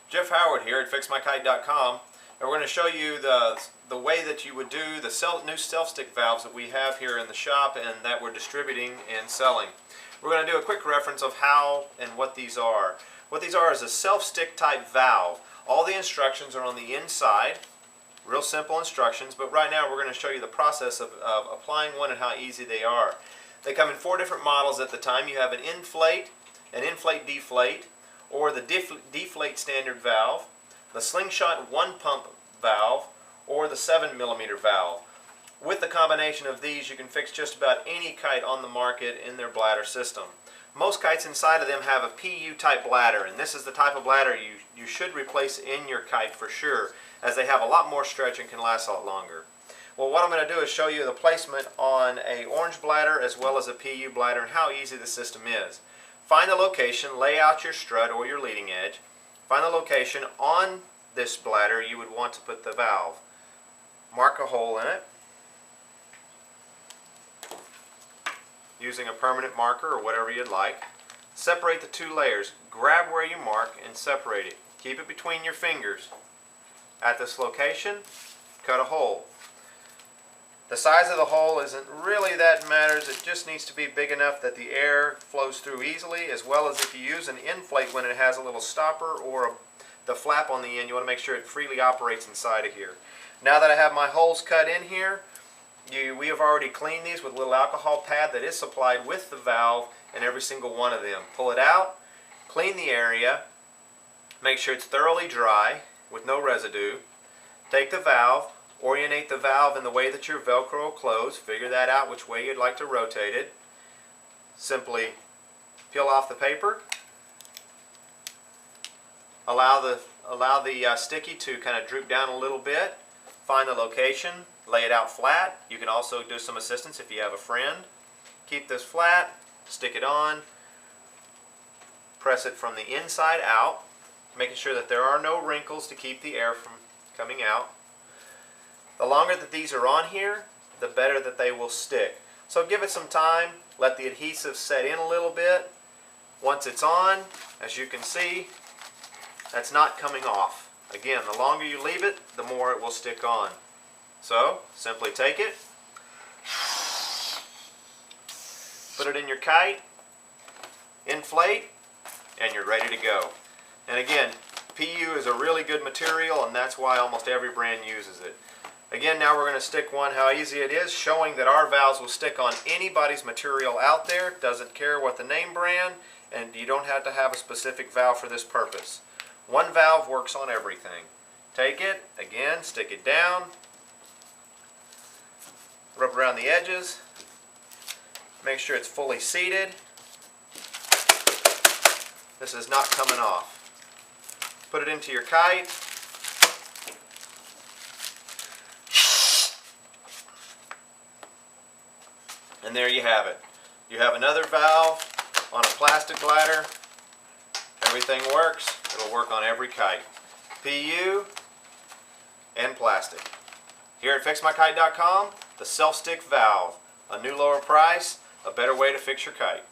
Jeff Howard here at FixMyKite.com, and we're going to show you the way that you would do the new self-stick valves that we have here in the shop and that we're distributing and selling. We're going to do a quick reference of how and what these are. What these are is a self-stick type valve. All the instructions are on the inside, real simple instructions, but right now we're going to show you the process of applying one and how easy they are. They come in 4 different models at the time. You have an inflate, an inflate-deflate, or the deflate standard valve, the slingshot 1-pump valve, or the 7mm valve. With the combination of these, you can fix just about any kite on the market in their bladder system. Most kites inside of them have a PU type bladder, and this is the type of bladder you should replace in your kite for sure, as they have a lot more stretch and can last a lot longer. Well, what I'm going to do is show you the placement on a orange bladder as well as a PU bladder and how easy the system is. Find the location, lay out your strut or your leading edge. Find the location on this bladder you would want to put the valve. Mark a hole in it using a permanent marker or whatever you'd like. Separate the 2 layers. Grab where you mark and separate it. Keep it between your fingers. At this location, cut a hole. The size of the hole isn't really that matters. It just needs to be big enough that the air flows through easily, as well as if you use an inflate when it has a little stopper or the flap on the end, you want to make sure it freely operates inside of here. Now that I have my holes cut in here, we have already cleaned these with a little alcohol pad that is supplied with the valve in every single one of them. Pull it out, clean the area, make sure it's thoroughly dry with no residue. Take the valve, orientate the valve in the way that your Velcro will close. Figure that out which way you'd like to rotate it. Simply peel off the paper. Allow the sticky to kind of droop down a little bit. Find the location. Lay it out flat. You can also do some assistance if you have a friend. Keep this flat. Stick it on. Press it from the inside out, making sure that there are no wrinkles to keep the air from coming out. The longer that these are on here, the better that they will stick. So give it some time, let the adhesive set in a little bit. Once it's on, as you can see, that's not coming off. Again, the longer you leave it, the more it will stick on. So, simply take it, put it in your kite, inflate, and you're ready to go. And again, PU is a really good material, and that's why almost every brand uses it. Again, now we're going to stick one, how easy it is, showing that our valves will stick on anybody's material out there. Doesn't care what the name brand, and you don't have to have a specific valve for this purpose. One valve works on everything. Take it, again, stick it down, rub around the edges, make sure it's fully seated. This is not coming off. Put it into your kite. And there you have it. You have another valve on a plastic bladder. Everything works. It'll work on every kite. PU and plastic. Here at FixMyKite.com, the self-stick valve. A new lower price, a better way to fix your kite.